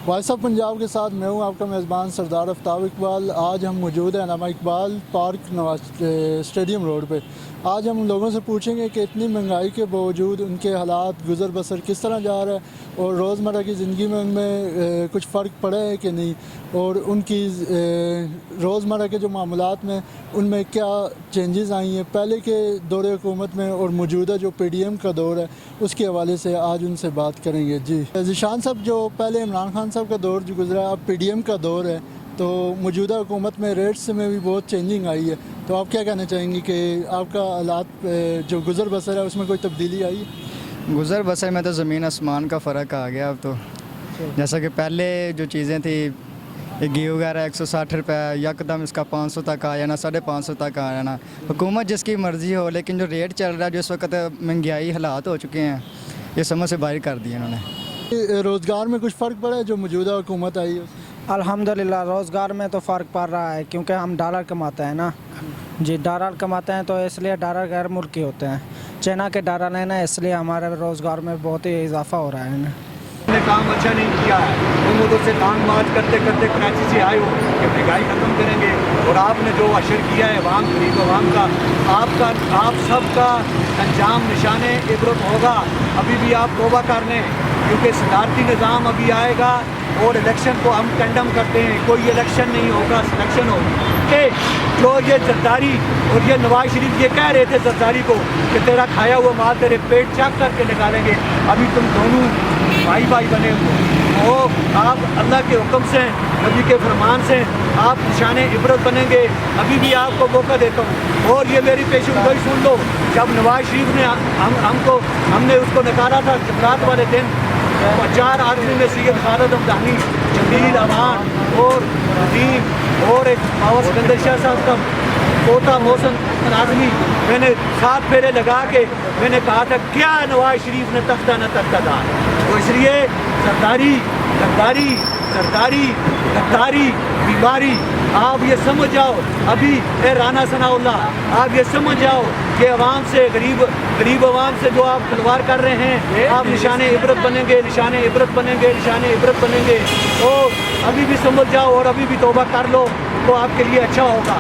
Voice of Punjab کے ساتھ میں ہوں آپ کا میزبان سردار آفتاب اقبال۔ آج ہم موجود ہیں علامہ اقبال پارک اسٹیڈیم روڈ پہ۔ آج ہم لوگوں سے پوچھیں گے کہ اتنی مہنگائی کے باوجود ان کے حالات گزر بسر کس طرح جا رہا ہے، اور روزمرہ کی زندگی میں ان میں کچھ فرق پڑا ہے کہ نہیں، اور ان کی روزمرہ کے جو معاملات میں ان میں کیا چینجز آئی ہیں پہلے کے دور حکومت میں اور موجودہ جو پی ڈی ایم کا دور ہے اس کے حوالے سے آج ان سے بات کریں گے۔ جی ذیشان صاحب، جو پہلے عمران خان صاحب کا دور جو گزرا اب پی ڈی ایم کا دور ہے، تو موجودہ حکومت میں ریٹس میں بھی بہت چینجنگ آئی ہے، تو آپ کیا کہنا چاہیں گے کہ آپ کا حالات جو گزر بسر ہے اس میں کوئی تبدیلی آئی ہے؟ گزر بسر میں تو زمین آسمان کا فرق آ گیا اب تو۔ جیسا کہ پہلے جو چیزیں تھیں، گھی وغیرہ 160 روپے، یکدم اس کا 500 تک آ جانا، 550 تک آ جانا۔ حکومت جس کی مرضی ہو، لیکن جو ریٹ چل رہا ہے جو اس وقت مہنگائی حالات ہو چکے ہیں، یہ سمجھ سے باہر کر دیا انہوں نے۔ روزگار میں کچھ فرق پڑا ہے جو موجودہ حکومت آئی ہے؟ الحمدللہ روزگار میں تو فرق پڑ رہا ہے، کیونکہ ہم ڈالر کماتے ہیں نا جی، ڈالر کماتے ہیں تو اس لیے ڈالر غیر ملکی ہوتے ہیں، چائنا کے ڈالر ہیں نا، اس لیے ہمارے روزگار میں بہت ہی اضافہ ہو رہا ہے۔ نے کام اچھا نہیں کیا ہے، ہم ادھر سے ٹانگ مارچ کرتے کرتے کراچی سے آئے ہو کہ مہنگائی ختم کریں گے، اور آپ نے جو اشر کیا ہے عوام غریب عوام کا، آپ سب کا انجام نشان عبرت ہوگا۔ ابھی بھی آپ توبہ کر لیں، کیونکہ صدارتی نظام ابھی آئے گا، اور الیکشن کو ہم کنڈم کرتے ہیں، کوئی الیکشن نہیں ہوگا، سلیکشن ہوگی۔ کہ جو یہ زرداری اور یہ نواز شریف یہ کہہ رہے تھے زرداری کو کہ تیرا کھایا ہوا مال تیرے پیٹ چیک کر کے نکالیں گے، ابھی تم دونوں بھائی بھائی بنے ہوئے ہو، آپ اللہ کے حکم سے، نبی کے فرمان سے آپ نشان عبرت بنیں گے۔ ابھی بھی آپ کو موقع دیتا ہوں، اور یہ میری پیشن گوئی سن لو، جب نواز شریف نے ہم نے اس کو نکالا تھا جمعرات والے دن، 4 آدمی میں سید خالد حمدانی، جمیل امان اور ندیم اور ایک باور سکندر شاہ صاحب کا پوتا محسن ناظمی، میں نے 7 پھیرے لگا کے میں نے کہا تھا کیا نواز شریف نے تختہ نہ تختہ دار، تو اس لیے سرداری بیماری آپ یہ سمجھ جاؤ، ابھی اے رانا ثناء اللہ آپ یہ سمجھ جاؤ کہ عوام سے غریب عوام سے جو آپ کھلواڑ کر رہے ہیں، آپ نشان عبرت بنیں گے، نشان عبرت بنیں گے، نشان عبرت بنیں گے۔ اور ابھی بھی سمجھ جاؤ اور ابھی بھی توبہ کر لو تو آپ کے لیے اچھا ہوگا۔